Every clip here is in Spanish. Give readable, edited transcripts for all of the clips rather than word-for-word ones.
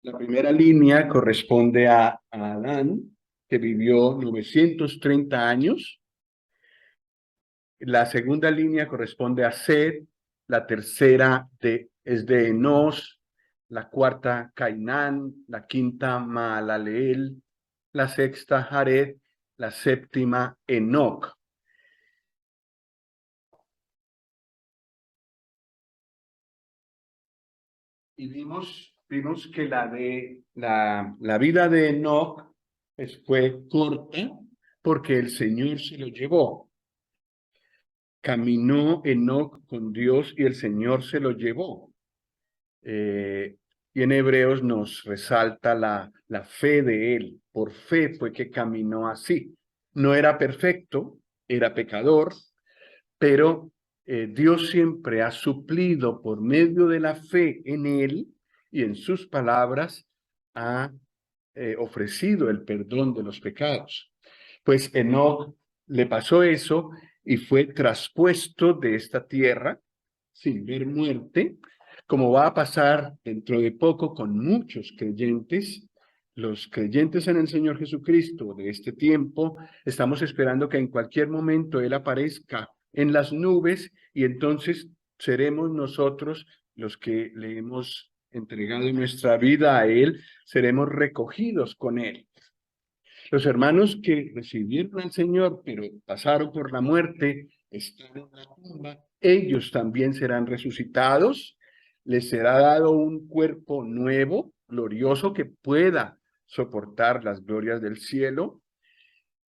La primera línea corresponde a Adán, que vivió 930 años. La segunda línea corresponde a Set, la tercera es de Enos, la cuarta Cainán, la quinta Maalaleel, la sexta Jared, la séptima Enoc. Y vimos que la vida de Enoc fue corta porque el Señor se lo llevó. Caminó Enoc con Dios y el Señor se lo llevó. Y en Hebreos nos resalta la fe de él. Por fe fue que caminó así. No era perfecto, era pecador, pero Dios siempre ha suplido por medio de la fe en él y en sus palabras ha ofrecido el perdón de los pecados. Pues Enoc le pasó eso y fue traspuesto de esta tierra sin ver muerte, como va a pasar dentro de poco con muchos creyentes. Los creyentes en el Señor Jesucristo de este tiempo, estamos esperando que en cualquier momento Él aparezca en las nubes y entonces seremos nosotros los que le hemos entregado nuestra vida a Él, seremos recogidos con Él. Los hermanos que recibieron al Señor, pero pasaron por la muerte, están en la tumba, ellos también serán resucitados, les será dado un cuerpo nuevo, glorioso, que pueda soportar las glorias del cielo,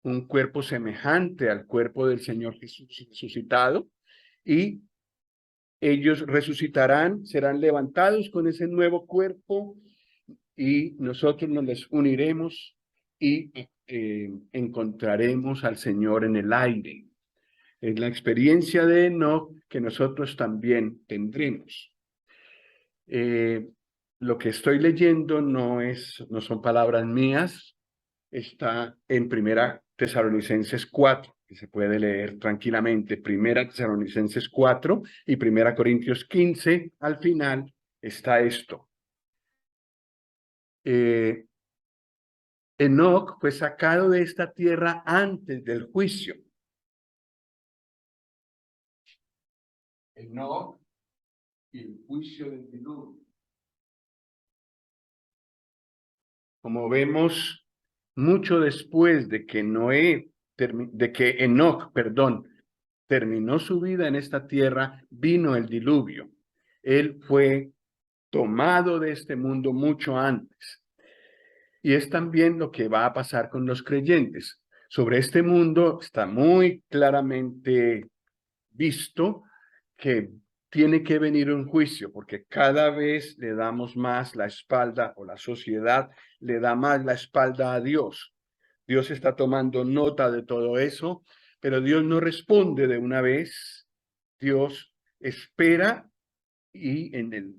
un cuerpo semejante al cuerpo del Señor Jesús resucitado, y ellos resucitarán, serán levantados con ese nuevo cuerpo, y nosotros nos les uniremos y encontraremos al Señor en el aire. Es la experiencia de Enoc que nosotros también tendremos. Lo que estoy leyendo no son palabras mías, está en Primera Tesalonicenses 4, que se puede leer tranquilamente. Primera Tesalonicenses 4 y Primera Corintios 15, al final está esto. Enoc fue sacado de esta tierra antes del juicio. Enoc y el juicio del diluvio. Como vemos, mucho después de que Enoc, terminó su vida en esta tierra, vino el diluvio. Él fue tomado de este mundo mucho antes. Y es también lo que va a pasar con los creyentes. Sobre este mundo está muy claramente visto que tiene que venir un juicio, porque cada vez le damos más la espalda, o la sociedad le da más la espalda a Dios. Dios está tomando nota de todo eso, pero Dios no responde de una vez. Dios espera y en el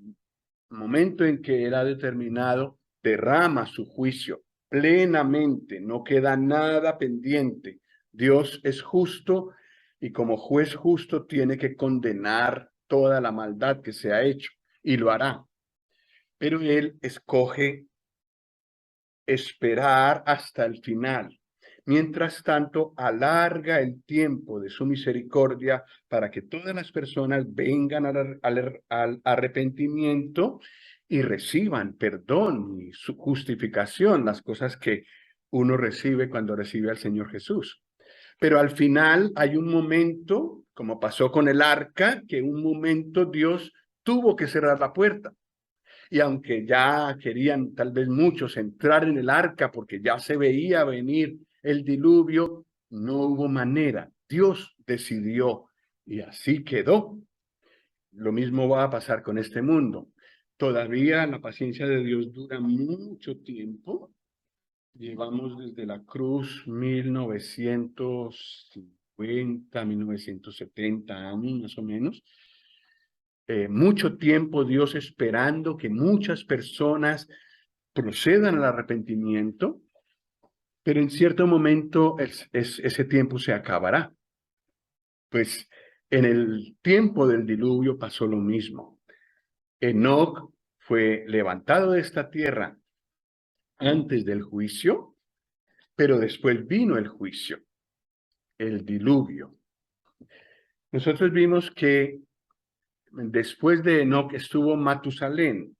momento en que Él ha determinado, derrama su juicio plenamente, no queda nada pendiente. Dios es justo y como juez justo tiene que condenar toda la maldad que se ha hecho y lo hará. Pero Él escoge esperar hasta el final. Mientras tanto, alarga el tiempo de su misericordia para que todas las personas vengan al arrepentimiento y reciban perdón y su justificación, las cosas que uno recibe cuando recibe al Señor Jesús. Pero al final hay un momento, como pasó con el arca, que un momento Dios tuvo que cerrar la puerta. Y aunque ya querían tal vez muchos entrar en el arca porque ya se veía venir el diluvio, no hubo manera. Dios decidió y así quedó. Lo mismo va a pasar con este mundo. Todavía la paciencia de Dios dura mucho tiempo. Llevamos desde la cruz 1950, 1970 años más o menos. Mucho tiempo Dios esperando que muchas personas procedan al arrepentimiento, pero en cierto momento ese tiempo se acabará. Pues en el tiempo del diluvio pasó lo mismo. Enoc fue levantado de esta tierra antes del juicio, pero después vino el juicio, el diluvio. Nosotros vimos que después de Enoc estuvo Matusalén.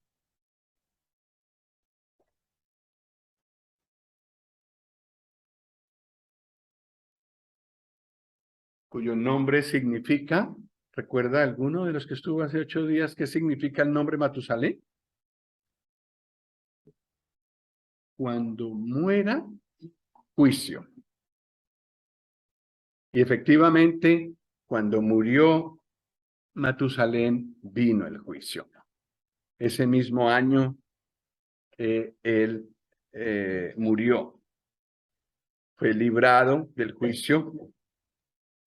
Cuyo nombre significa, ¿recuerda alguno de los que estuvo hace 8 días qué significa el nombre Matusalén? Cuando muera, juicio. Y efectivamente, cuando murió Matusalén, vino el juicio. Ese mismo año, él murió. Fue librado del juicio,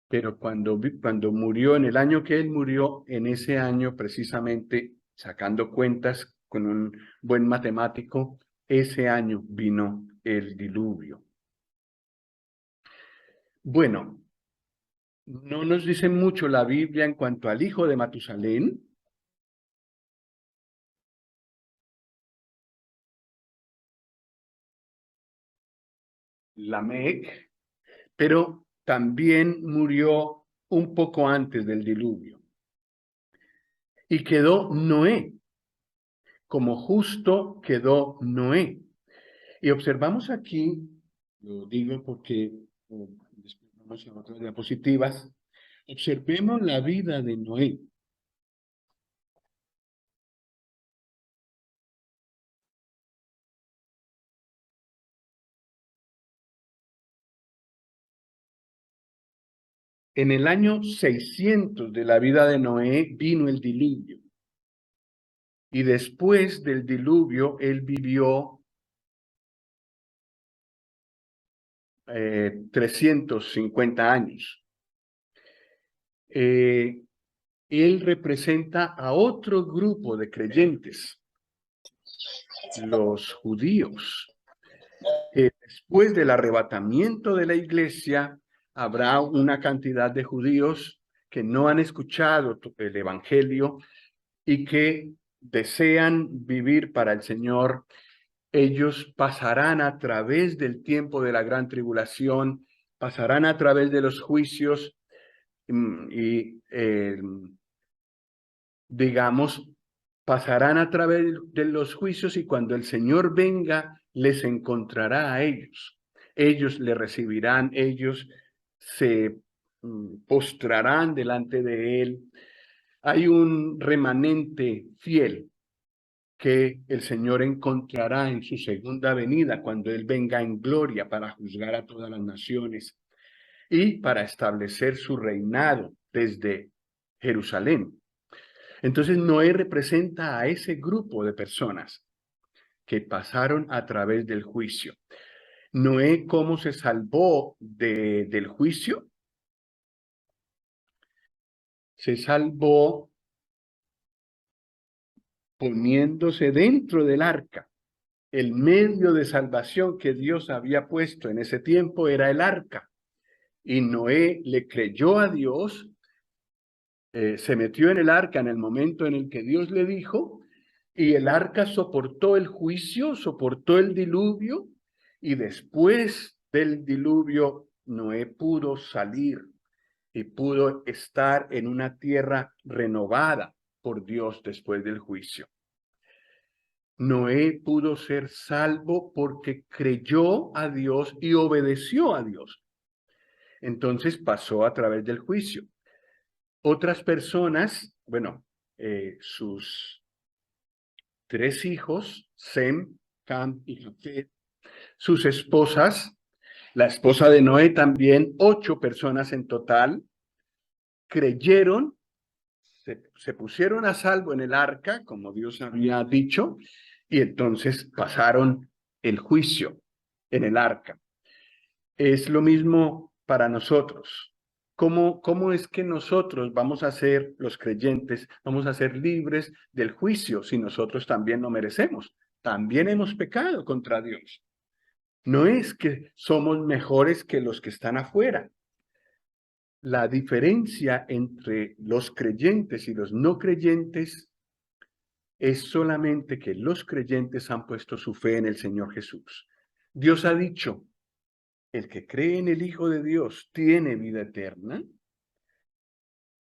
pero cuando murió, en el año que él murió, en ese año precisamente, sacando cuentas con un buen matemático, ese año vino el diluvio. Bueno, no nos dice mucho la Biblia en cuanto al hijo de Matusalén. Lamec, pero también murió un poco antes del diluvio. Y quedó Noé, como justo quedó Noé. Y observamos aquí, lo digo porque después vamos a otras diapositivas, observemos la vida de Noé. En el año 600 de la vida de Noé vino el diluvio. Y después del diluvio, él vivió 350 años. Él representa a otro grupo de creyentes, los judíos. Después del arrebatamiento de la iglesia, habrá una cantidad de judíos que no han escuchado el evangelio y que desean vivir para el Señor. Ellos pasarán a través del tiempo de la gran tribulación, pasarán a través de los juicios y digamos, pasarán a través de los juicios y cuando el Señor venga, les encontrará a ellos. Ellos le recibirán, ellos se postrarán delante de Él. Hay un remanente fiel que el Señor encontrará en su segunda venida, cuando Él venga en gloria para juzgar a todas las naciones y para establecer su reinado desde Jerusalén. Entonces Noé representa a ese grupo de personas que pasaron a través del juicio. Noé, ¿cómo se salvó del juicio? Se salvó poniéndose dentro del arca. El medio de salvación que Dios había puesto en ese tiempo era el arca. Y Noé le creyó a Dios, se metió en el arca en el momento en el que Dios le dijo, y el arca soportó el juicio, soportó el diluvio, y después del diluvio Noé pudo salir y pudo estar en una tierra renovada por Dios después del juicio. Noé pudo ser salvo porque creyó a Dios y obedeció a Dios. Entonces pasó a través del juicio. Otras personas, bueno, sus 3 hijos, Sem, Cam y Jafet, sus esposas, la esposa de Noé también, 8 personas en total, creyeron, se pusieron a salvo en el arca, como Dios había dicho, y entonces pasaron el juicio en el arca. Es lo mismo para nosotros. ¿Cómo es que nosotros vamos a ser, los creyentes, vamos a ser libres del juicio si nosotros también lo merecemos? También hemos pecado contra Dios. No es que somos mejores que los que están afuera. La diferencia entre los creyentes y los no creyentes es solamente que los creyentes han puesto su fe en el Señor Jesús. Dios ha dicho, el que cree en el Hijo de Dios tiene vida eterna,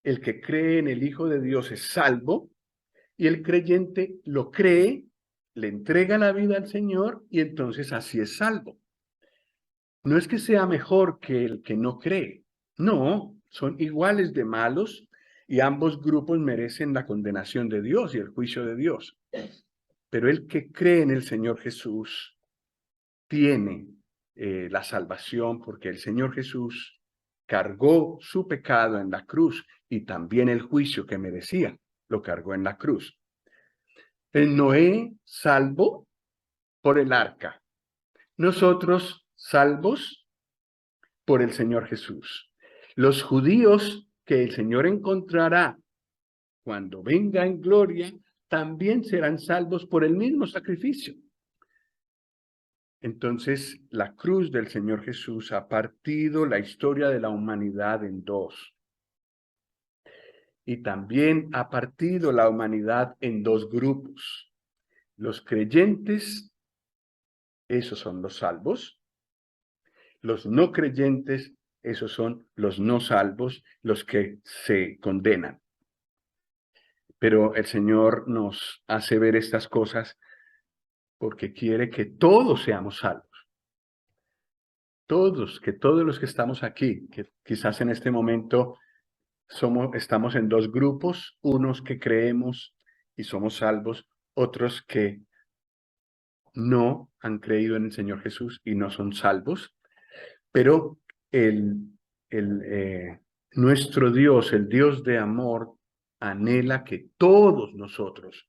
el que cree en el Hijo de Dios es salvo, y el creyente lo cree, le entrega la vida al Señor, y entonces así es salvo. No es que sea mejor que el que no cree, no, son iguales de malos, y ambos grupos merecen la condenación de Dios y el juicio de Dios. Pero el que cree en el Señor Jesús tiene la salvación, porque el Señor Jesús cargó su pecado en la cruz y también el juicio que merecía lo cargó en la cruz. El Noé salvo por el arca, nosotros salvos por el Señor Jesús. Los judíos que el Señor encontrará cuando venga en gloria también serán salvos por el mismo sacrificio. Entonces, la cruz del Señor Jesús ha partido la historia de la humanidad en dos. Y también ha partido la humanidad en dos grupos. Los creyentes, esos son los salvos. Los no creyentes, esos son los no salvos, los que se condenan. Pero el Señor nos hace ver estas cosas porque quiere que todos seamos salvos. Todos, que todos los que estamos aquí, que quizás en este momento estamos en dos grupos, unos que creemos y somos salvos, otros que no han creído en el Señor Jesús y no son salvos, pero nuestro Dios, el Dios de amor, anhela que todos nosotros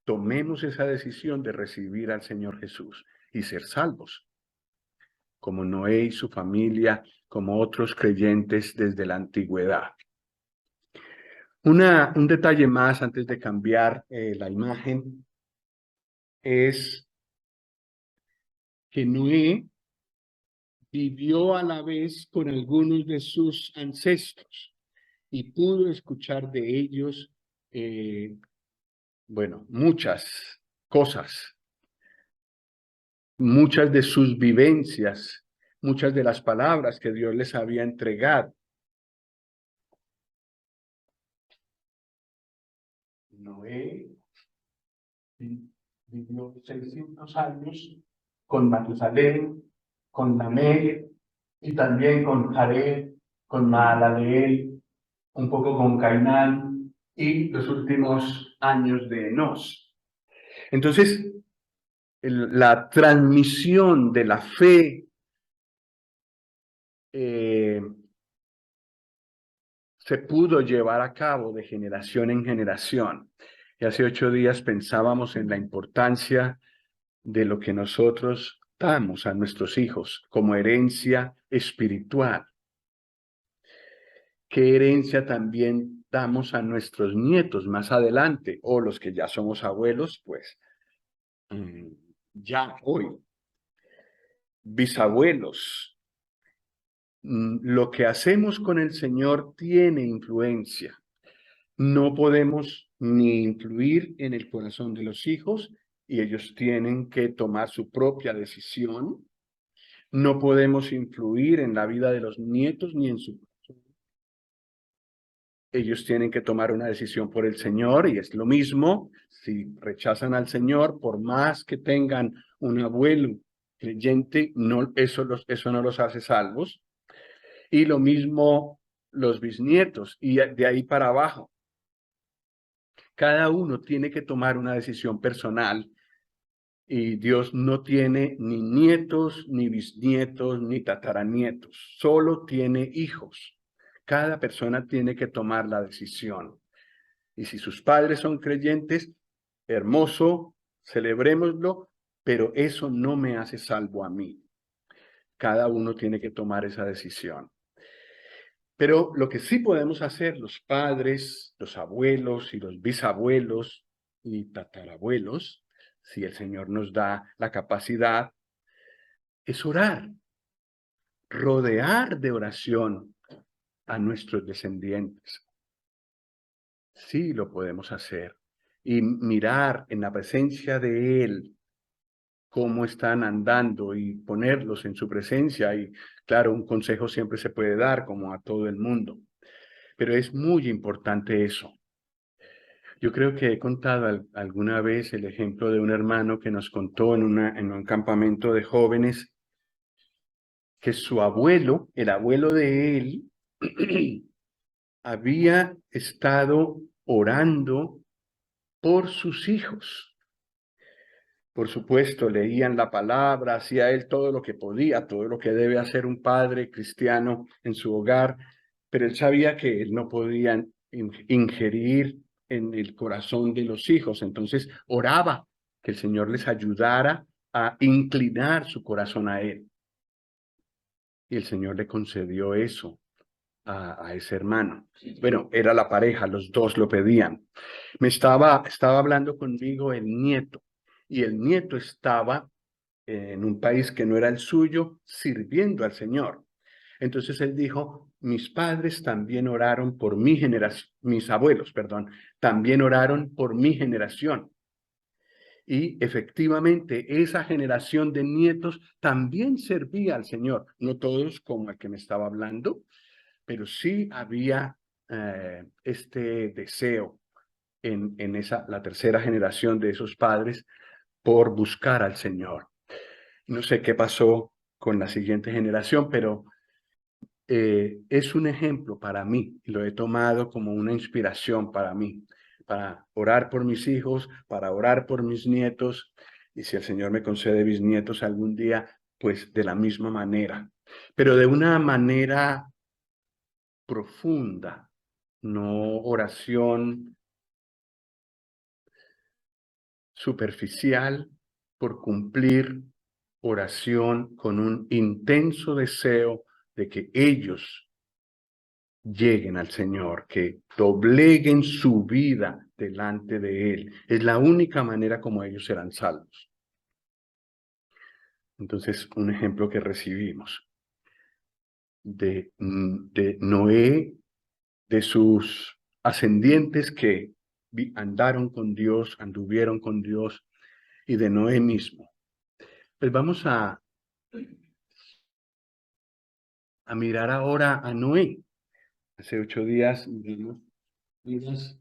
tomemos esa decisión de recibir al Señor Jesús y ser salvos, como Noé y su familia, como otros creyentes desde la antigüedad. Un detalle más antes de cambiar la imagen es que Noé vivió a la vez con algunos de sus ancestros y pudo escuchar de ellos, muchas cosas, muchas de sus vivencias, muchas de las palabras que Dios les había entregado. Noé vivió 600 años con Matusalén, con Lamec y también con Jared, con Mahalaleel, un poco con Cainán y los últimos años de Enos. Entonces, la transmisión de la fe se pudo llevar a cabo de generación en generación. Y hace 8 días pensábamos en la importancia de lo que nosotros damos a nuestros hijos como herencia espiritual. ¿Qué herencia también damos a nuestros nietos más adelante? O los que ya somos abuelos, pues ya hoy. Bisabuelos. Lo que hacemos con el Señor tiene influencia. No podemos ni influir en el corazón de los hijos y ellos tienen que tomar su propia decisión. No podemos influir en la vida de los nietos ni en su corazón. Ellos tienen que tomar una decisión por el Señor y es lo mismo si rechazan al Señor, por más que tengan un abuelo creyente, eso no los hace salvos. Y lo mismo los bisnietos y de ahí para abajo. Cada uno tiene que tomar una decisión personal y Dios no tiene ni nietos, ni bisnietos, ni tataranietos, solo tiene hijos. Cada persona tiene que tomar la decisión. Y si sus padres son creyentes, hermoso, celebrémoslo, pero eso no me hace salvo a mí. Cada uno tiene que tomar esa decisión. Pero lo que sí podemos hacer los padres, los abuelos y los bisabuelos y tatarabuelos, si el Señor nos da la capacidad, es orar, rodear de oración a nuestros descendientes. Sí lo podemos hacer. y mirar en la presencia de Él cómo están andando y ponerlos en su presencia. Y claro, un consejo siempre se puede dar como a todo el mundo, pero es muy importante eso. Yo creo que he contado alguna vez el ejemplo de un hermano que nos contó en un campamento de jóvenes que su abuelo, el abuelo de él, había estado orando por sus hijos. Por supuesto, leían la palabra, hacía él todo lo que podía, todo lo que debe hacer un padre cristiano en su hogar, pero él sabía que él no podía ingerir en el corazón de los hijos. Entonces oraba que el Señor les ayudara a inclinar su corazón a él. Y el Señor le concedió eso a ese hermano. Bueno, era la pareja, los dos lo pedían. Estaba hablando conmigo el nieto, y el nieto estaba en un país que no era el suyo, sirviendo al Señor. Entonces él dijo, mis padres también oraron por mi generación, mis abuelos, perdón, también oraron por mi generación. Y efectivamente, esa generación de nietos también servía al Señor, no todos como el que me estaba hablando, pero sí había este deseo en la tercera generación de esos padres por buscar al Señor. No sé qué pasó con la siguiente generación, pero es un ejemplo para mí. Lo he tomado como una inspiración para mí, para orar por mis hijos, para orar por mis nietos, y si el Señor me concede bisnietos algún día, pues de la misma manera, pero de una manera profunda, no oración superficial por cumplir, oración con un intenso deseo de que ellos lleguen al Señor, que dobleguen su vida delante de Él. Es la única manera como ellos serán salvos. Entonces, un ejemplo que recibimos de Noé, de sus ascendientes que andaron con Dios, anduvieron con Dios, y de Noé mismo. Pues vamos a mirar ahora a Noé. Hace 8 días vimos vidas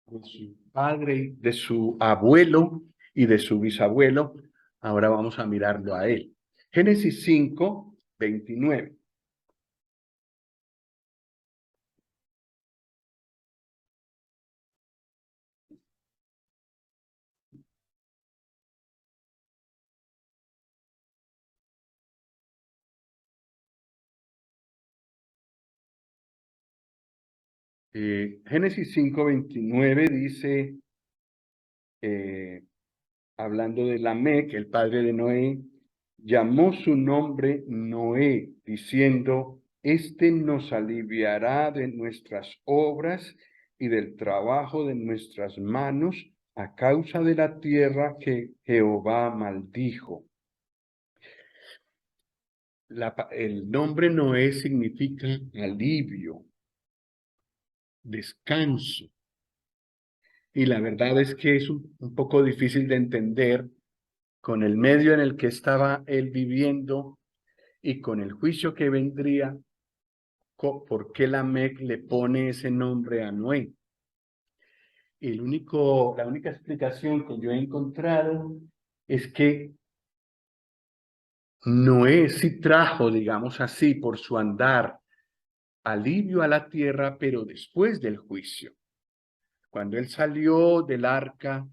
de su padre, de su abuelo y de su bisabuelo. Ahora vamos a mirarlo a él. Génesis 5:29. Génesis 5:29 dice, eh, hablando de Lamec, el padre de Noé, llamó su nombre Noé, diciendo, este nos aliviará de nuestras obras y del trabajo de nuestras manos a causa de la tierra que Jehová maldijo. El nombre Noé significa alivio, descanso. Y la verdad es que es un poco difícil de entender con el medio en el que estaba él viviendo y con el juicio que vendría, por qué Lamec le pone ese nombre a Noé. Y la única explicación que yo he encontrado es que Noé sí trajo, digamos así, por su andar, alivio a la tierra, pero después del juicio. Cuando él salió del arca,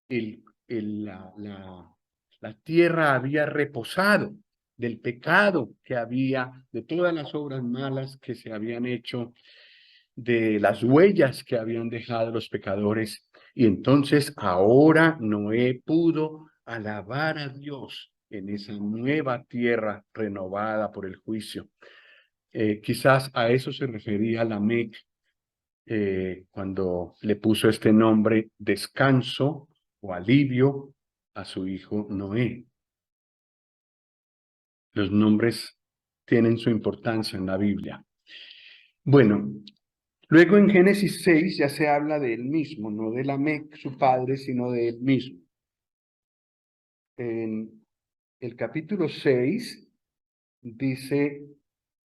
el, el- la, la, la tierra había reposado del pecado que había, de todas las obras malas que se habían hecho, de las huellas que habían dejado los pecadores. Y entonces ahora Noé pudo alabar a Dios en esa nueva tierra renovada por el juicio. Quizás a eso se refería Lamec cuando le puso este nombre descanso o alivio a su hijo Noé. Los nombres tienen su importancia en la Biblia. Bueno, Luego en Génesis 6 ya se habla de él mismo, no de Lamec, su padre, sino de él mismo. En el capítulo 6 dice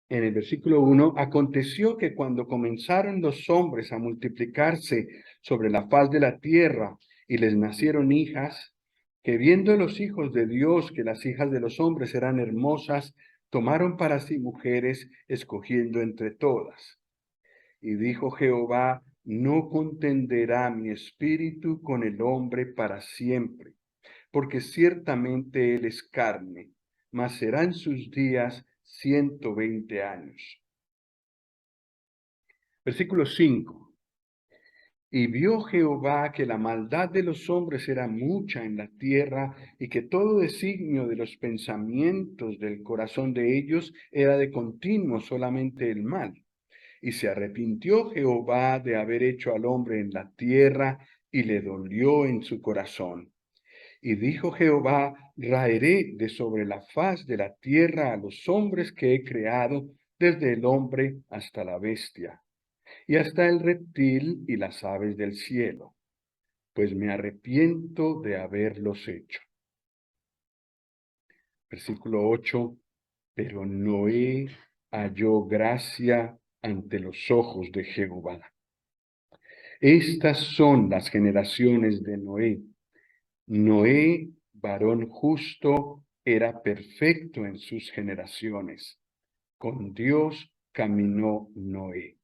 en el versículo 1, aconteció que cuando comenzaron los hombres a multiplicarse sobre la faz de la tierra y les nacieron hijas, que viendo los hijos de Dios que las hijas de los hombres eran hermosas, tomaron para sí mujeres, escogiendo entre todas. Y dijo Jehová, no contenderá mi espíritu con el hombre para siempre, porque ciertamente él es carne, mas serán sus días 120 años. Versículo 5. Y vio Jehová que la maldad de los hombres era mucha en la tierra, y que todo designio de los pensamientos del corazón de ellos era de continuo solamente el mal. Y se arrepintió Jehová de haber hecho al hombre en la tierra, y le dolió en su corazón. Y dijo Jehová, raeré de sobre la faz de la tierra a los hombres que he creado, desde el hombre hasta la bestia, y hasta el reptil y las aves del cielo, pues me arrepiento de haberlos hecho. Versículo 8, pero Noé halló gracia ante los ojos de Jehová. Estas son las generaciones de Noé. Noé, varón justo, era perfecto en sus generaciones. Con Dios caminó Noé.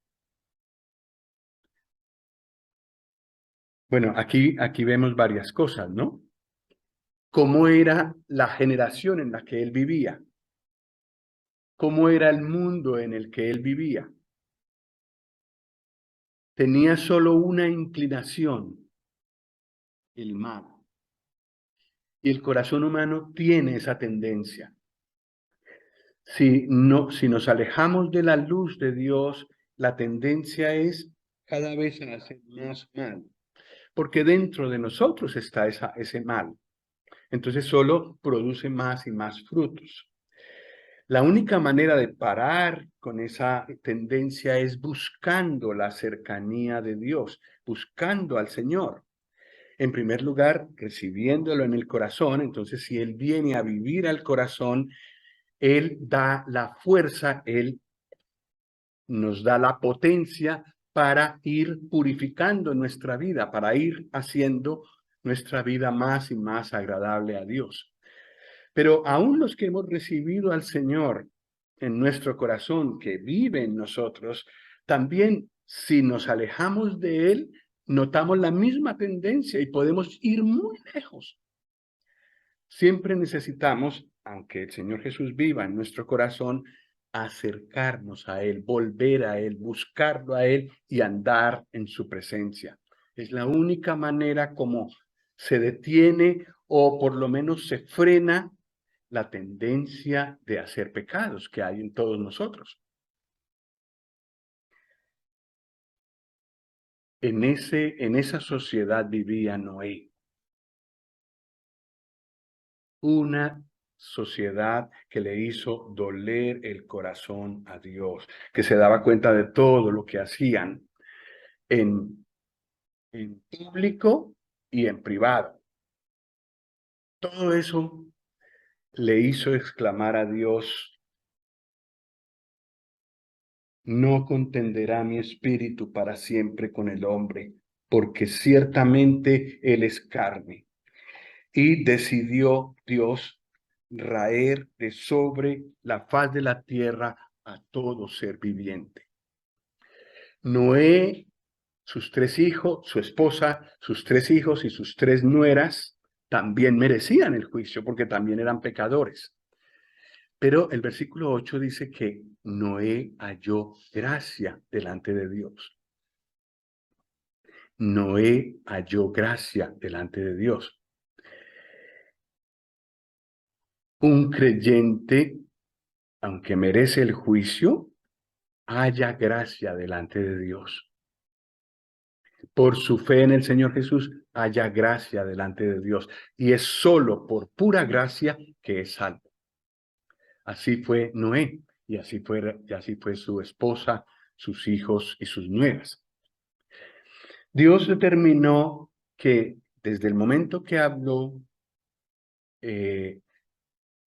Bueno, aquí vemos varias cosas, ¿no? Cómo era la generación en la que él vivía. Cómo era el mundo en el que él vivía. Tenía solo una inclinación, el mal. Y el corazón humano tiene esa tendencia. Si nos alejamos de la luz de Dios, la tendencia es cada vez a hacer más mal, porque dentro de nosotros está ese mal. Entonces solo produce más y más frutos. La única manera de parar con esa tendencia es buscando la cercanía de Dios, buscando al Señor. En primer lugar, recibiéndolo en el corazón. Entonces, si Él viene a vivir al corazón, Él da la fuerza, Él nos da la potencia para ir purificando nuestra vida, para ir haciendo nuestra vida más y más agradable a Dios. Pero aún los que hemos recibido al Señor en nuestro corazón, que vive en nosotros, también si nos alejamos de Él, notamos la misma tendencia y podemos ir muy lejos. Siempre necesitamos, aunque el Señor Jesús viva en nuestro corazón, acercarnos a Él, volver a Él, buscarlo a Él y andar en su presencia. Es la única manera como se detiene o por lo menos se frena la tendencia de hacer pecados que hay en todos nosotros. En esa sociedad vivía Noé. Una sociedad que le hizo doler el corazón a Dios, que se daba cuenta de todo lo que hacían en público y en privado. Todo eso le hizo exclamar a Dios, no contenderá mi espíritu para siempre con el hombre, porque ciertamente él es carne. Y decidió Dios raer de sobre la faz de la tierra a todo ser viviente. Noé, sus 3 hijos, su esposa, sus 3 hijos y sus 3 nueras también merecían el juicio porque también eran pecadores. Pero el versículo 8 dice que Noé halló gracia delante de Dios. Noé halló gracia delante de Dios. Un creyente, aunque merece el juicio, haya gracia delante de Dios. Por su fe en el Señor Jesús, haya gracia delante de Dios. Y es solo por pura gracia que es salvo. Así fue Noé, y así fue su esposa sus hijos y sus nueras. Dios determinó que desde el momento que habló,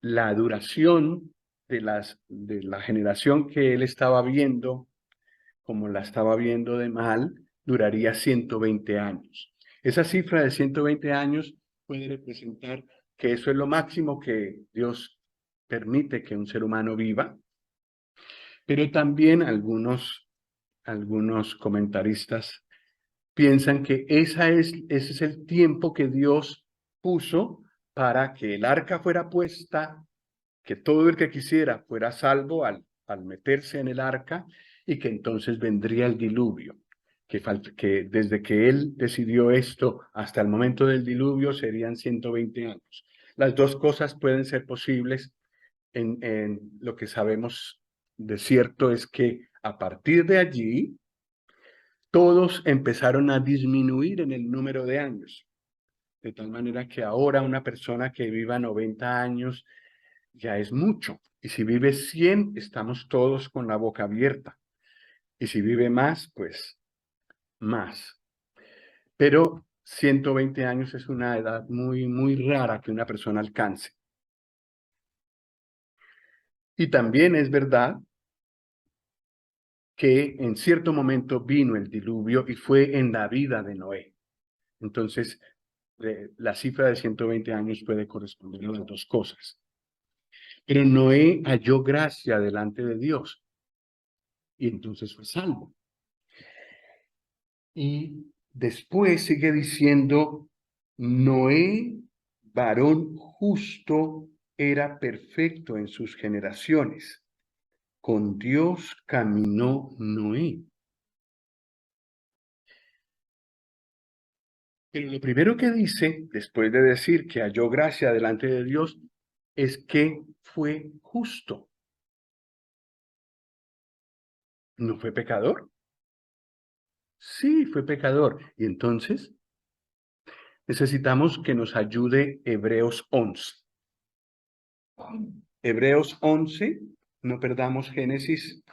la duración de la generación que él estaba viendo, como la estaba viendo de mal, duraría 120 años. Esa cifra de 120 años puede representar que eso es lo máximo que Dios permite que un ser humano viva, pero también algunos comentaristas piensan que ese es el tiempo que Dios puso para que el arca fuera puesta, que todo el que quisiera fuera salvo al meterse en el arca, y que entonces vendría el diluvio, que desde que él decidió esto hasta el momento del diluvio serían 120 años. Las dos cosas pueden ser posibles. En lo que sabemos de cierto es que a partir de allí, todos empezaron a disminuir en el número de años, de tal manera que ahora una persona que viva 90 años ya es mucho. Y si vive 100, estamos todos con la boca abierta. Y si vive más, pues más. Pero 120 años es una edad muy, muy rara que una persona alcance. Y también es verdad que en cierto momento vino el diluvio y fue en la vida de Noé. Entonces, la cifra de 120 años puede corresponder a las dos cosas. Pero Noé halló gracia delante de Dios y entonces fue salvo. Y después sigue diciendo, Noé, varón justo, era perfecto en sus generaciones. Con Dios caminó Noé. Pero lo primero que dice, después de decir que halló gracia delante de Dios, es que fue justo. ¿No fue pecador? Sí, fue pecador. Y entonces necesitamos que nos ayude Hebreos 11. Hebreos 11, no perdamos Génesis,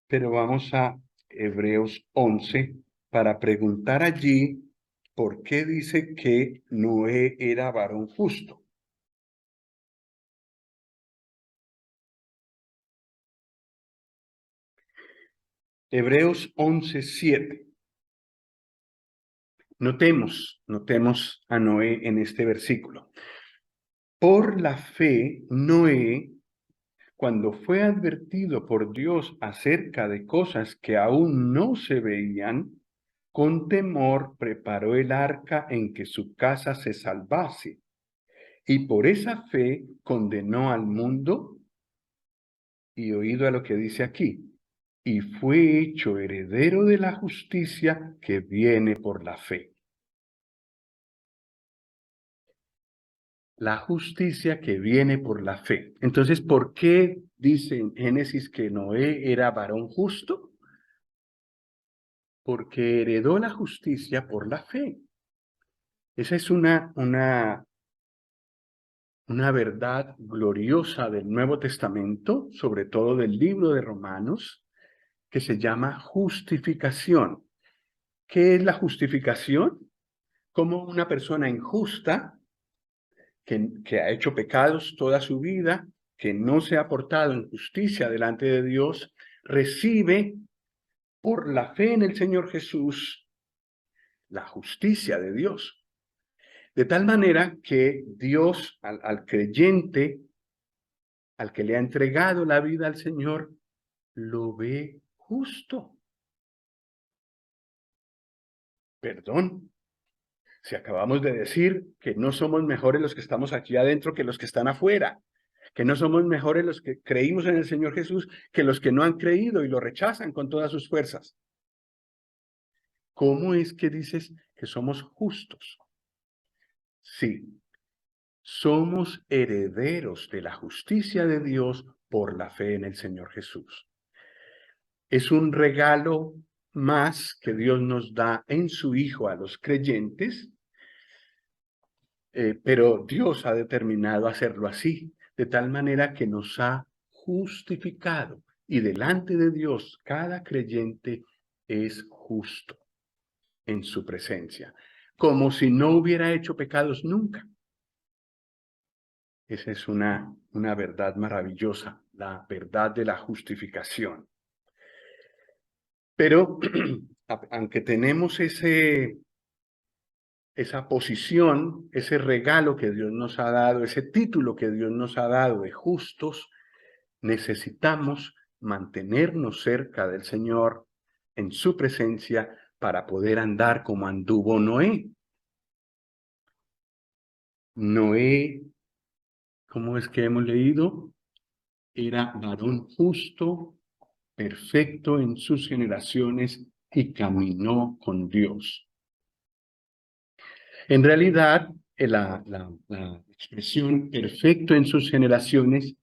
pero vamos a Hebreos 11 para preguntar allí por qué dice que Noé era varón justo. Hebreos 11:7. Notemos a Noé en este versículo. Por la fe, Noé, cuando fue advertido por Dios acerca de cosas que aún no se veían, con temor preparó el arca en que su casa se salvase, y por esa fe condenó al mundo, y oído a lo que dice aquí, y fue hecho heredero de la justicia que viene por la fe. La justicia que viene por la fe. Entonces, ¿por qué dice en Génesis que Noé era varón justo? Porque heredó la justicia por la fe. Esa es una verdad gloriosa del Nuevo Testamento, sobre todo del libro de Romanos, que se llama justificación. ¿Qué es la justificación? Como una persona injusta que ha hecho pecados toda su vida, que no se ha portado en justicia delante de Dios, recibe por la fe en el Señor Jesús la justicia de Dios. De tal manera que Dios al creyente, al que le ha entregado la vida al Señor, lo ve justo. Perdón, si acabamos de decir que no somos mejores los que estamos aquí adentro que los que están afuera, que no somos mejores los que creímos en el Señor Jesús que los que no han creído y lo rechazan con todas sus fuerzas. ¿Cómo es que dices que somos justos? Sí, somos herederos de la justicia de Dios por la fe en el Señor Jesús. Es un regalo más que Dios nos da en su Hijo a los creyentes, pero Dios ha determinado hacerlo así, de tal manera que nos ha justificado. Y delante de Dios, cada creyente es justo en su presencia, como si no hubiera hecho pecados nunca. Esa es una verdad maravillosa, la verdad de la justificación. Pero aunque tenemos esa posición, ese regalo que Dios nos ha dado, ese título que Dios nos ha dado de justos, necesitamos mantenernos cerca del Señor en su presencia para poder andar como anduvo Noé. Noé, ¿cómo es que hemos leído? Era varón justo, perfecto en sus generaciones y caminó con Dios. En realidad, la expresión perfecto en sus generaciones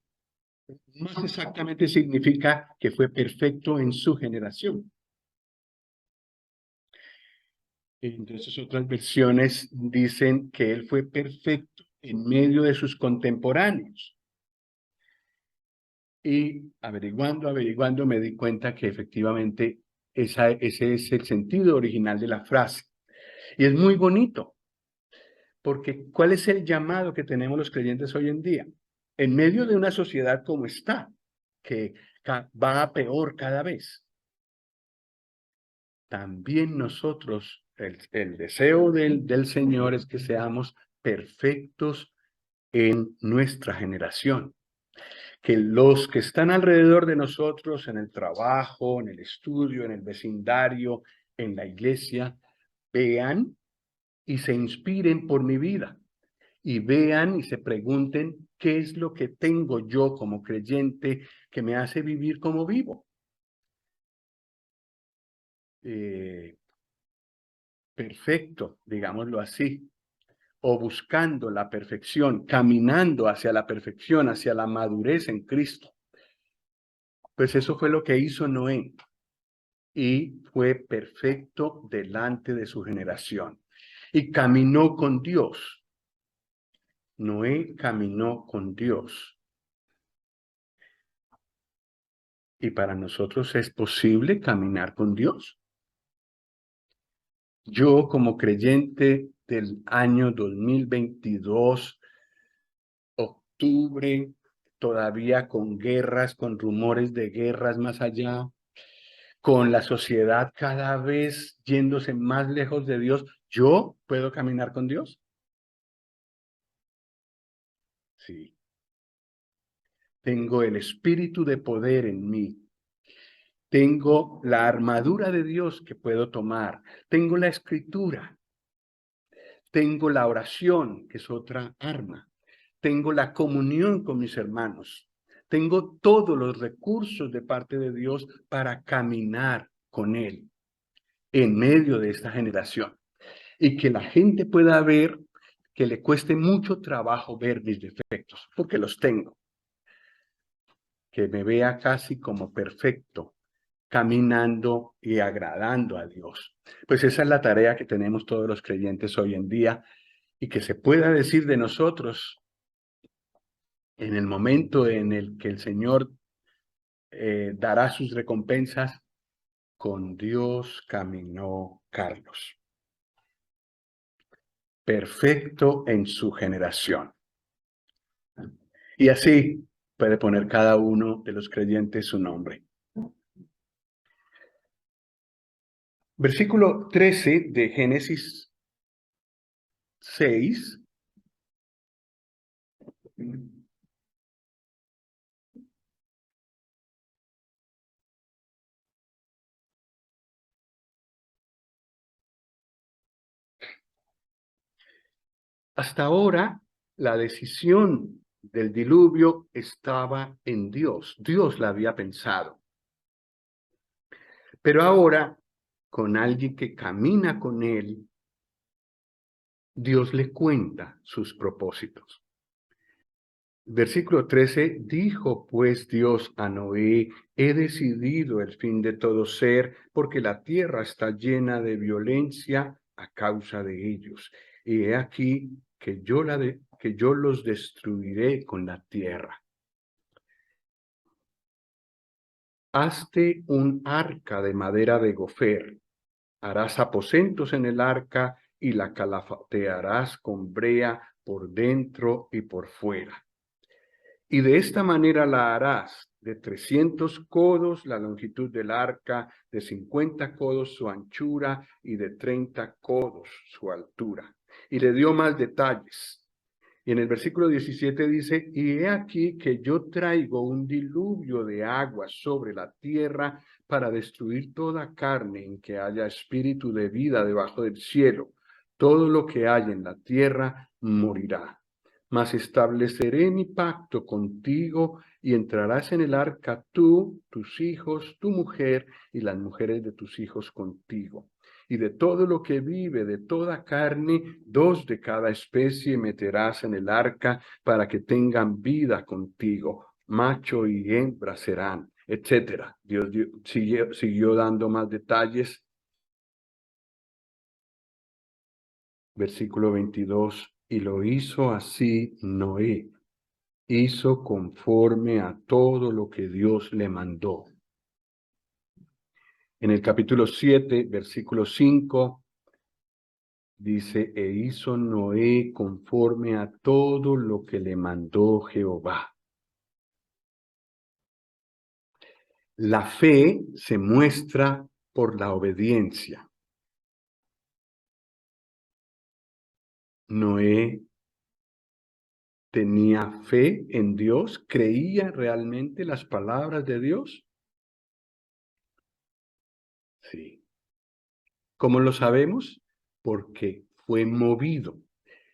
más exactamente significa que fue perfecto en su generación. Entonces otras versiones dicen que él fue perfecto en medio de sus contemporáneos. Y averiguando me di cuenta que efectivamente ese es el sentido original de la frase. Y es muy bonito, porque ¿cuál es el llamado que tenemos los creyentes hoy en día? En medio de una sociedad como está, que va a peor cada vez, también nosotros, el deseo del Señor es que seamos perfectos en nuestra generación. Que los que están alrededor de nosotros, en el trabajo, en el estudio, en el vecindario, en la iglesia, vean y se inspiren por mi vida. Y vean y se pregunten qué es lo que tengo yo como creyente que me hace vivir como vivo. Perfecto, digámoslo así, o buscando la perfección, caminando hacia la perfección, hacia la madurez en Cristo. Pues eso fue lo que hizo Noé y fue perfecto delante de su generación. Y caminó con Dios. Noé caminó con Dios. ¿Y para nosotros es posible caminar con Dios? Yo, como creyente del año 2022, octubre, todavía con guerras, con rumores de guerras más allá, con la sociedad cada vez yéndose más lejos de Dios, ¿yo puedo caminar con Dios? Sí. Tengo el espíritu de poder en mí. Tengo la armadura de Dios que puedo tomar. Tengo la escritura. Tengo la oración, que es otra arma. Tengo la comunión con mis hermanos. Tengo todos los recursos de parte de Dios para caminar con Él en medio de esta generación. Y que la gente pueda ver, que le cueste mucho trabajo ver mis defectos, porque los tengo. Que me vea casi como perfecto, caminando y agradando a Dios. Pues esa es la tarea que tenemos todos los creyentes hoy en día y que se pueda decir de nosotros en el momento en el que el Señor dará sus recompensas, con Dios caminó Carlos. Perfecto en su generación. Y así puede poner cada uno de los creyentes su nombre. Versículo 13 de Génesis 6. Hasta ahora, la decisión del diluvio estaba en Dios. Dios la había pensado. Pero ahora, con alguien que camina con él, Dios le cuenta sus propósitos. Versículo 13, dijo pues Dios a Noé, he decidido el fin de todo ser, porque la tierra está llena de violencia a causa de ellos. Y he aquí que yo los destruiré con la tierra. hazte un arca de madera de gofer, harás aposentos en el arca y la calafatearás con brea por dentro y por fuera. Y de esta manera la harás: de 300 codos la longitud del arca, de 50 codos su anchura y de 30 codos su altura. Y le dio más detalles. Y en el versículo 17 dice: y he aquí que yo traigo un diluvio de agua sobre la tierra para destruir toda carne en que haya espíritu de vida debajo del cielo. Todo lo que hay en la tierra morirá. Mas estableceré mi pacto contigo y entrarás en el arca tú, tus hijos, tu mujer y las mujeres de tus hijos contigo. Y de todo lo que vive, de toda carne, 2 de cada especie meterás en el arca para que tengan vida contigo. Macho y hembra serán, etcétera. Dios siguió dando más detalles. Versículo 22. Y lo hizo así Noé. Hizo conforme a todo lo que Dios le mandó. En el capítulo 7, versículo 5, dice: e hizo Noé conforme a todo lo que le mandó Jehová. La fe se muestra por la obediencia. Noé tenía fe en Dios, creía realmente las palabras de Dios. Sí. ¿Cómo lo sabemos? Porque fue movido.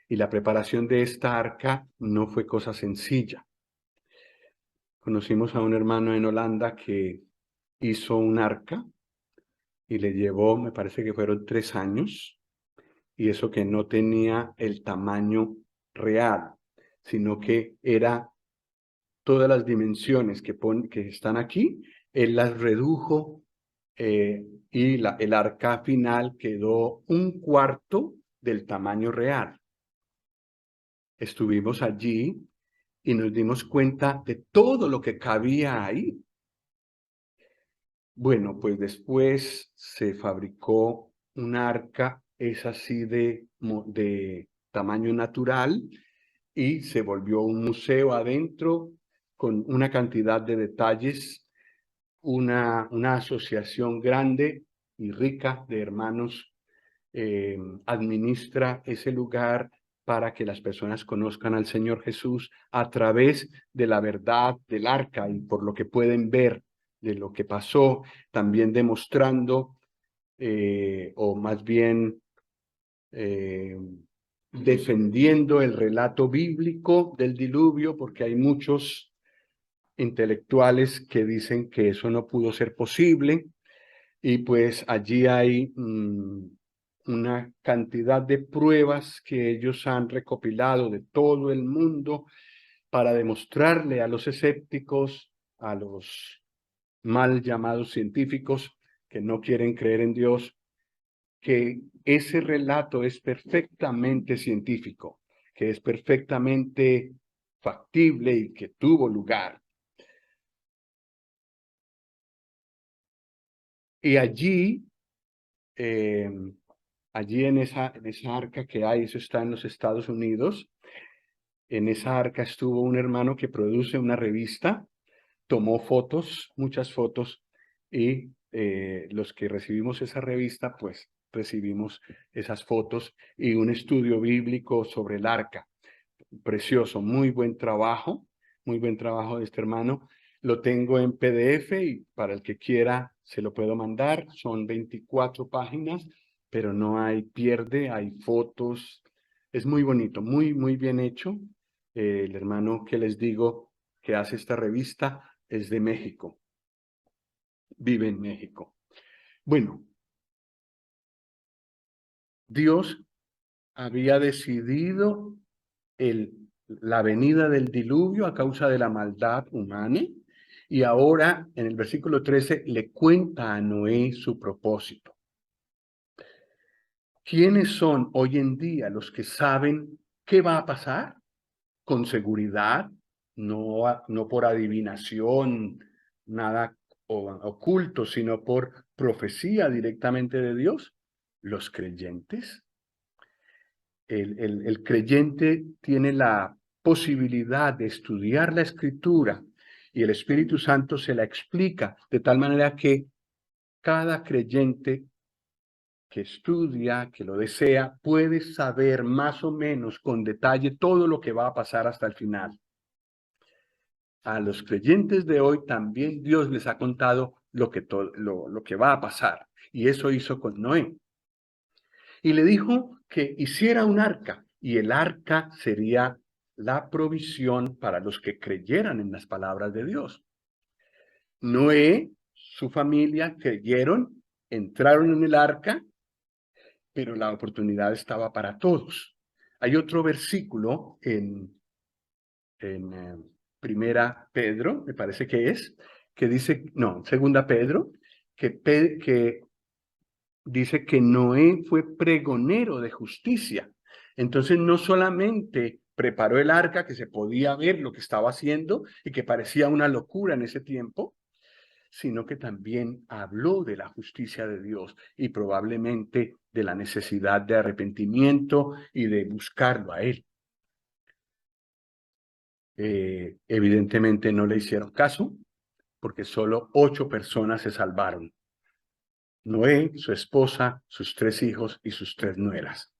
Y la preparación de esta arca no fue cosa sencilla. Conocimos a un hermano en Holanda que hizo un arca y le llevó, me parece que fueron 3 años, y eso que no tenía el tamaño real, sino que era todas las dimensiones que están aquí, él las redujo, y el arca final quedó 1/4 del tamaño real. Estuvimos allí y nos dimos cuenta de todo lo que cabía ahí. Bueno, pues después se fabricó un arca, es así de tamaño natural, y se volvió un museo adentro con una cantidad de detalles, una asociación grande y rica de hermanos administra ese lugar para que las personas conozcan al Señor Jesús a través de la verdad del arca y por lo que pueden ver de lo que pasó, también demostrando, o más bien defendiendo el relato bíblico del diluvio, porque hay muchos intelectuales que dicen que eso no pudo ser posible, y pues allí hay una cantidad de pruebas que ellos han recopilado de todo el mundo para demostrarle a los escépticos, a los mal llamados científicos que no quieren creer en Dios, que ese relato es perfectamente científico, que es perfectamente factible y que tuvo lugar. Y allí, en esa arca que hay, eso está en los Estados Unidos, en esa arca estuvo un hermano que produce una revista, tomó fotos, muchas fotos, y los que recibimos esa revista, pues recibimos esas fotos y un estudio bíblico sobre el arca. Precioso, muy buen trabajo de este hermano. Lo tengo en PDF y para el que quiera se lo puedo mandar. Son 24 páginas, pero no hay pierde, hay fotos. Es muy bonito, muy bien hecho. El hermano que les digo que hace esta revista es de México, vive en México. Bueno, Dios había decidido la venida del diluvio a causa de la maldad humana, y ahora en el versículo 13 le cuenta a Noé su propósito. ¿Quiénes son hoy en día los que saben qué va a pasar? Con seguridad, no por adivinación, nada oculto, sino por profecía directamente de Dios? Los creyentes. El creyente tiene la posibilidad de estudiar la Escritura y el Espíritu Santo se la explica de tal manera que cada creyente que estudia, que lo desea, puede saber más o menos con detalle todo lo que va a pasar hasta el final. A los creyentes de hoy también Dios les ha contado lo que va a pasar. Y eso hizo con Noé. Y le dijo que hiciera un arca, y el arca sería la provisión para los que creyeran en las palabras de Dios. Noé, su familia creyeron, entraron en el arca, pero la oportunidad estaba para todos. Hay otro versículo en Primera Pedro, me parece que dice, no, Segunda Pedro, que dice que Noé fue pregonero de justicia. Entonces no solamente preparó el arca, que se podía ver lo que estaba haciendo y que parecía una locura en ese tiempo, sino que también habló de la justicia de Dios y probablemente de la necesidad de arrepentimiento y de buscarlo a Él. Evidentemente no le hicieron caso, porque solo 8 personas se salvaron. Noé, su esposa, sus 3 hijos y sus 3 nueras.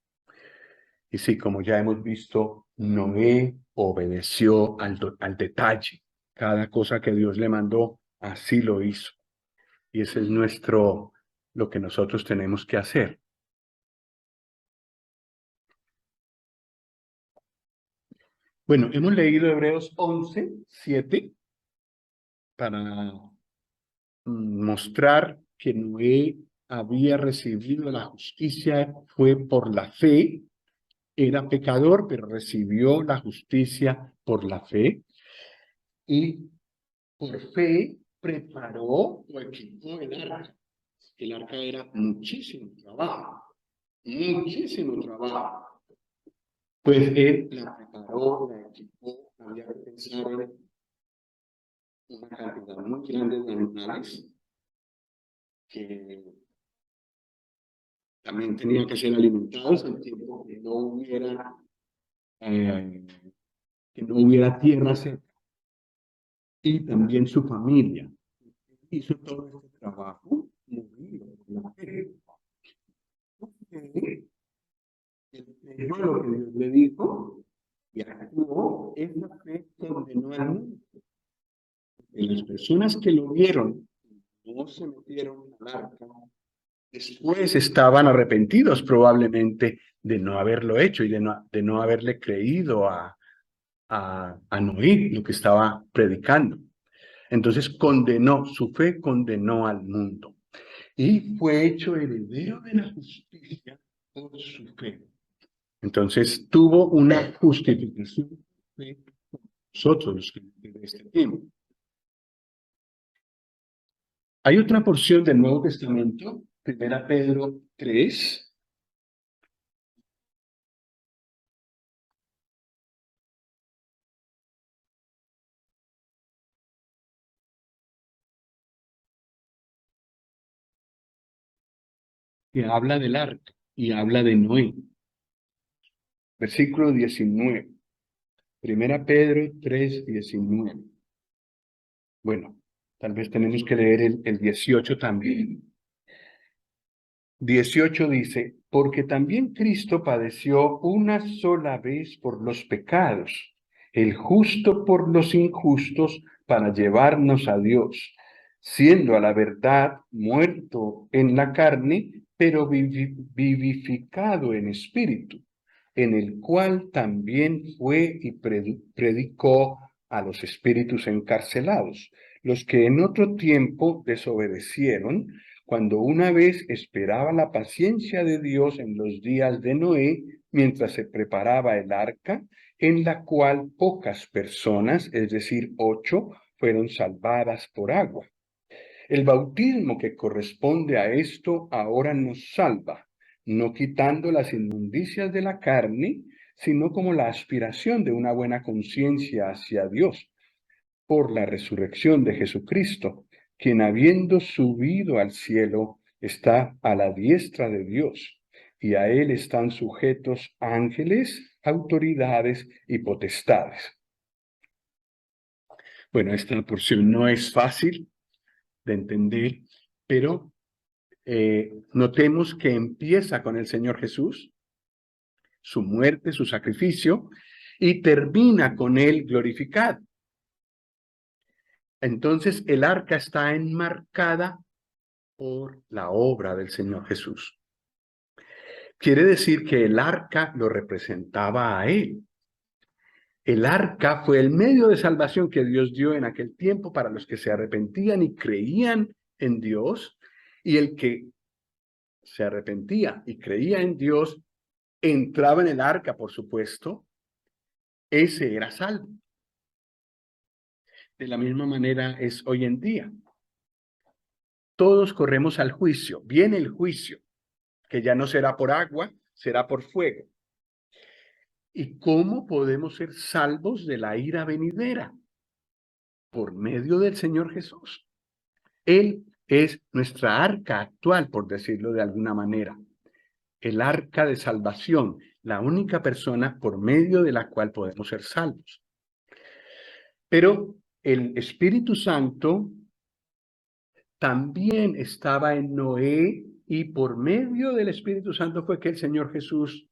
Y sí, como ya hemos visto, Noé obedeció al detalle. Cada cosa que Dios le mandó, así lo hizo. Y ese es lo que nosotros tenemos que hacer. Bueno, hemos leído Hebreos 11:7 para mostrar que Noé había recibido la justicia, fue por la fe, era pecador, pero recibió la justicia por la fe, y por fe preparó o equipó el arca. El arca era muchísimo trabajo. Pues él la preparó, la equipó, había que pensar en una cantidad muy grande de animales que también tenían que ser alimentados en tiempo que no hubiera tierra seca, y también su familia. Hizo todo este trabajo movido por la fe. Él creyó lo que Dios le dijo y actuó. Esa fe condenó al mundo. Y las personas que lo vieron no se metieron al arca, después estaban arrepentidos probablemente de no haberlo hecho y de no haberle creído a Noé lo que estaba predicando. Entonces su fe condenó al mundo y fue hecho heredero de la justicia por su fe. Entonces tuvo una justificación de nosotros los creyentes de este tiempo. Hay otra porción del Nuevo Testamento, 1 Pedro 3, que habla del arca y habla de Noé. Versículo 19. 1 Pedro 3, 19. Bueno, tal vez tenemos que leer el 18 también. 18 dice, porque también Cristo padeció una sola vez por los pecados, el justo por los injustos, para llevarnos a Dios, siendo a la verdad muerto en la carne, pero vivificado en espíritu, en el cual también fue y predicó a los espíritus encarcelados, los que en otro tiempo desobedecieron, cuando una vez esperaba la paciencia de Dios en los días de Noé, mientras se preparaba el arca, en la cual pocas personas, es decir, 8, fueron salvadas por agua. El bautismo que corresponde a esto ahora nos salva, no quitando las inmundicias de la carne, sino como la aspiración de una buena conciencia hacia Dios, por la resurrección de Jesucristo, quien habiendo subido al cielo está a la diestra de Dios, y a él están sujetos ángeles, autoridades y potestades. Bueno, esta porción no es fácil de entender, pero notemos que empieza con el Señor Jesús, su muerte, su sacrificio, y termina con él glorificado. Entonces el arca está enmarcada por la obra del Señor Jesús. Quiere decir que el arca lo representaba a él. El arca fue el medio de salvación que Dios dio en aquel tiempo para los que se arrepentían y creían en Dios, y el que se arrepentía y creía en Dios entraba en el arca, por supuesto, ese era salvo. De la misma manera es hoy en día. Todos corremos al juicio. Viene el juicio, que ya no será por agua, será por fuego. ¿Y cómo podemos ser salvos de la ira venidera? Por medio del Señor Jesús. Él es nuestra arca actual, por decirlo de alguna manera. El arca de salvación, la única persona por medio de la cual podemos ser salvos. Pero el Espíritu Santo también estaba en Noé, y por medio del Espíritu Santo fue que el Señor Jesús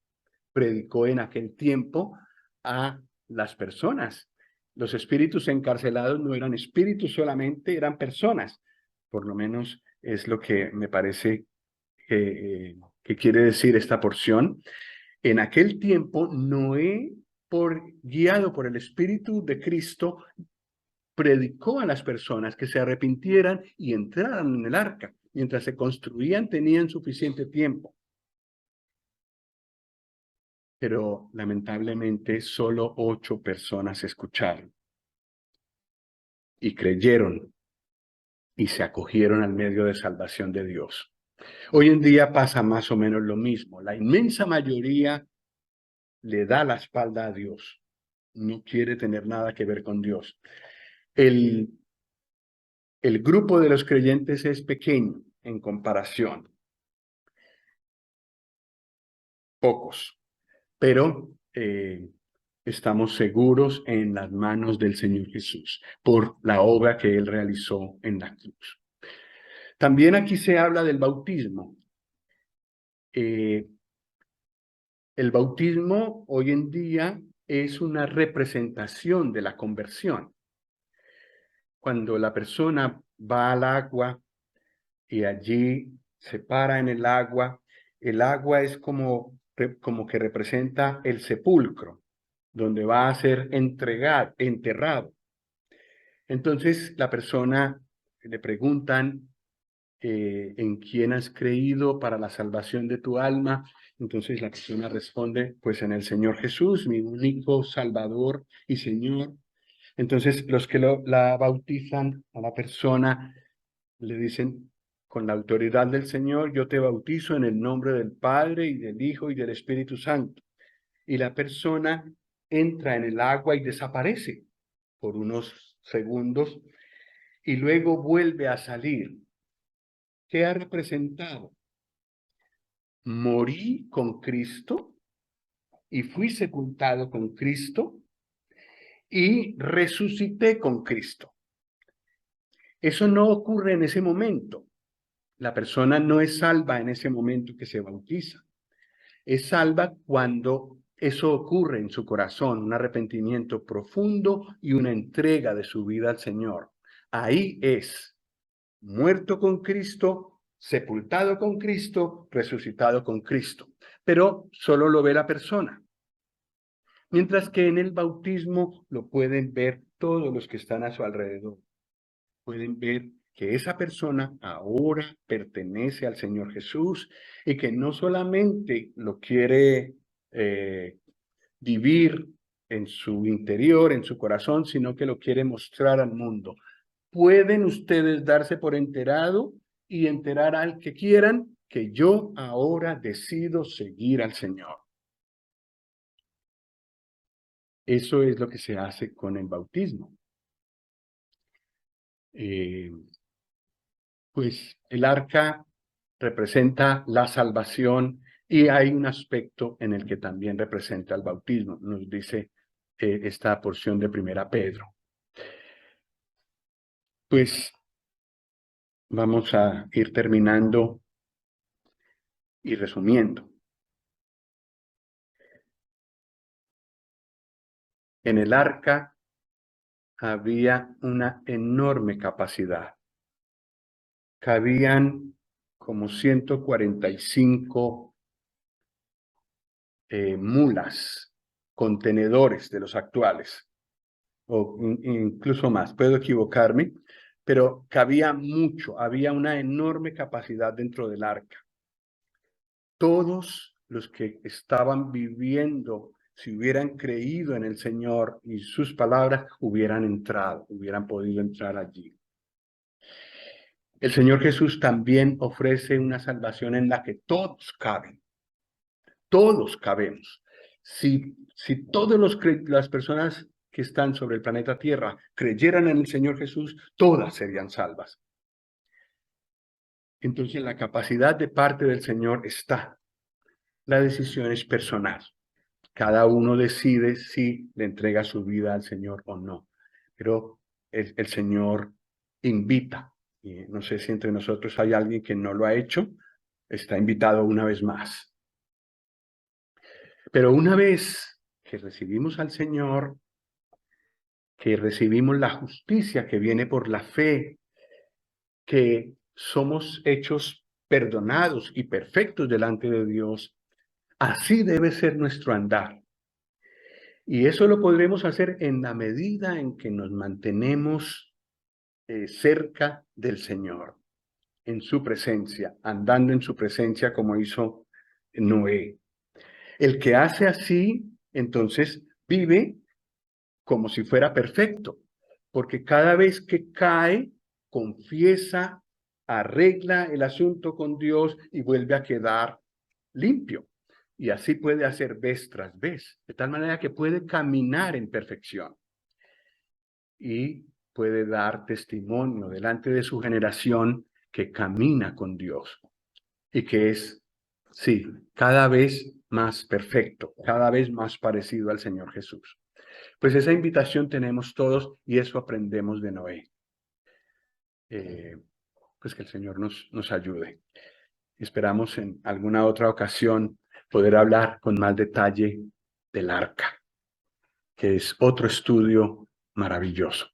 predicó en aquel tiempo a las personas. Los espíritus encarcelados no eran espíritus solamente, eran personas. Por lo menos es lo que me parece que quiere decir esta porción. En aquel tiempo, Noé, guiado por el Espíritu de Cristo, predicó a las personas que se arrepintieran y entraran en el arca. Mientras se construían, tenían suficiente tiempo. Pero lamentablemente solo 8 personas escucharon y creyeron y se acogieron al medio de salvación de Dios. Hoy en día pasa más o menos lo mismo. La inmensa mayoría le da la espalda a Dios. No quiere tener nada que ver con Dios. El grupo de los creyentes es pequeño en comparación. Pocos. Pero estamos seguros en las manos del Señor Jesús por la obra que Él realizó en la cruz. También aquí se habla del bautismo. El bautismo hoy en día es una representación de la conversión. Cuando la persona va al agua y allí se para en el agua es como que representa el sepulcro, donde va a ser enterrado. Entonces la persona le preguntan, ¿en quién has creído para la salvación de tu alma? Entonces la persona responde, pues en el Señor Jesús, mi único Salvador y Señor. Entonces los que la bautizan a la persona le dicen, con la autoridad del Señor, yo te bautizo en el nombre del Padre y del Hijo y del Espíritu Santo. Y la persona entra en el agua y desaparece por unos segundos y luego vuelve a salir. ¿Qué ha representado? Morí con Cristo y fui sepultado con Cristo y resucité con Cristo. Eso no ocurre en ese momento. La persona no es salva en ese momento que se bautiza. Es salva cuando eso ocurre en su corazón, un arrepentimiento profundo y una entrega de su vida al Señor. Ahí es muerto con Cristo, sepultado con Cristo, resucitado con Cristo. Pero solo lo ve la persona. Mientras que en el bautismo lo pueden ver todos los que están a su alrededor. Pueden ver que esa persona ahora pertenece al Señor Jesús y que no solamente lo quiere vivir en su interior, en su corazón, sino que lo quiere mostrar al mundo. Pueden ustedes darse por enterado y enterar al que quieran que yo ahora decido seguir al Señor. Eso es lo que se hace con el bautismo. Pues el arca representa la salvación y hay un aspecto en el que también representa el bautismo, nos dice esta porción de Primera Pedro. Pues vamos a ir terminando y resumiendo. En el arca había una enorme capacidad. Cabían como 145 mulas, contenedores de los actuales, o incluso más, puedo equivocarme, pero cabía mucho, había una enorme capacidad dentro del arca. Todos los que estaban viviendo, si hubieran creído en el Señor y sus palabras, hubieran entrado, hubieran podido entrar allí. El Señor Jesús también ofrece una salvación en la que todos caben. Todos cabemos. Si todas las personas que están sobre el planeta Tierra creyeran en el Señor Jesús, todas serían salvas. Entonces la capacidad de parte del Señor está. La decisión es personal. Cada uno decide si le entrega su vida al Señor o no. Pero el Señor invita. Y no sé si entre nosotros hay alguien que no lo ha hecho. Está invitado una vez más. Pero una vez que recibimos al Señor, que recibimos la justicia que viene por la fe, que somos hechos perdonados y perfectos delante de Dios, así debe ser nuestro andar. Y eso lo podremos hacer en la medida en que nos mantenemos cerca del Señor, en su presencia, andando en su presencia como hizo Noé. El que hace así, entonces, vive como si fuera perfecto, porque cada vez que cae, confiesa, arregla el asunto con Dios y vuelve a quedar limpio. Y así puede hacer vez tras vez, de tal manera que puede caminar en perfección y puede dar testimonio delante de su generación que camina con Dios y que es, sí, cada vez más perfecto, cada vez más parecido al Señor Jesús. Pues esa invitación tenemos todos y eso aprendemos de Noé. Pues que el Señor nos ayude. Esperamos en alguna otra ocasión poder hablar con más detalle del arca, que es otro estudio maravilloso.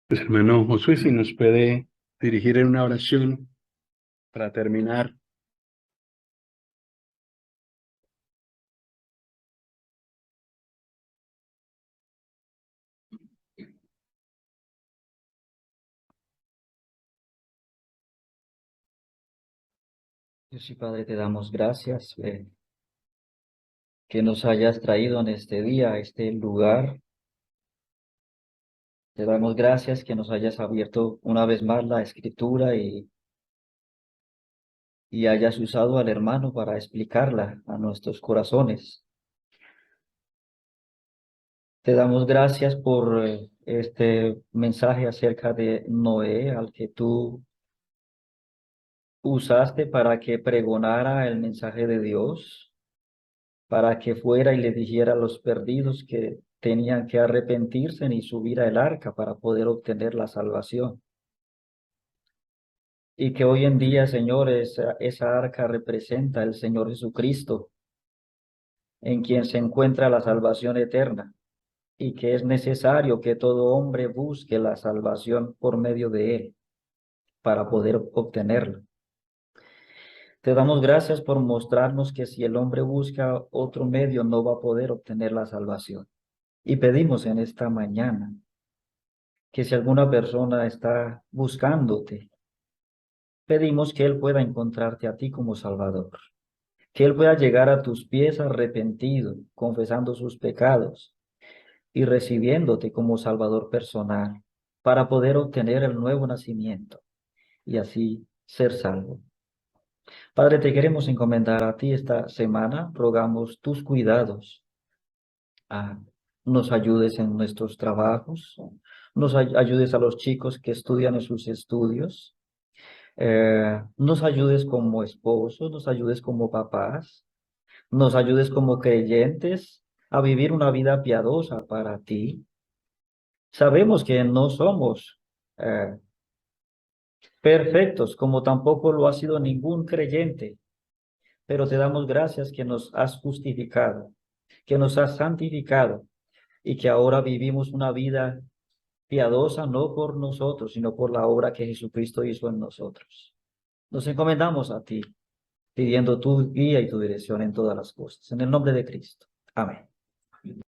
Pues hermano Josué, si nos puede dirigir en una oración para terminar. Dios y Padre, te damos gracias que nos hayas traído en este día a este lugar. Te damos gracias que nos hayas abierto una vez más la Escritura y hayas usado al hermano para explicarla a nuestros corazones. Te damos gracias por este mensaje acerca de Noé, al que tú usaste para que pregonara el mensaje de Dios, para que fuera y le dijera a los perdidos que tenían que arrepentirse y subir al arca para poder obtener la salvación. Y que hoy en día, Señor, esa arca representa al Señor Jesucristo, en quien se encuentra la salvación eterna, y que es necesario que todo hombre busque la salvación por medio de él para poder obtenerla. Te damos gracias por mostrarnos que si el hombre busca otro medio no va a poder obtener la salvación. Y pedimos en esta mañana que si alguna persona está buscándote, pedimos que él pueda encontrarte a ti como Salvador, que él pueda llegar a tus pies arrepentido, confesando sus pecados y recibiéndote como Salvador personal para poder obtener el nuevo nacimiento y así ser salvo. Padre, te queremos encomendar a ti esta semana, rogamos tus cuidados, nos ayudes en nuestros trabajos, nos ayudes a los chicos que estudian en sus estudios, nos ayudes como esposos, nos ayudes como papás, nos ayudes como creyentes a vivir una vida piadosa para ti. Sabemos que no somos eh, perfectos, como tampoco lo ha sido ningún creyente, pero te damos gracias que nos has justificado, que nos has santificado y que ahora vivimos una vida piadosa no por nosotros, sino por la obra que Jesucristo hizo en nosotros. Nos encomendamos a ti, pidiendo tu guía y tu dirección en todas las cosas. En el nombre de Cristo. Amén.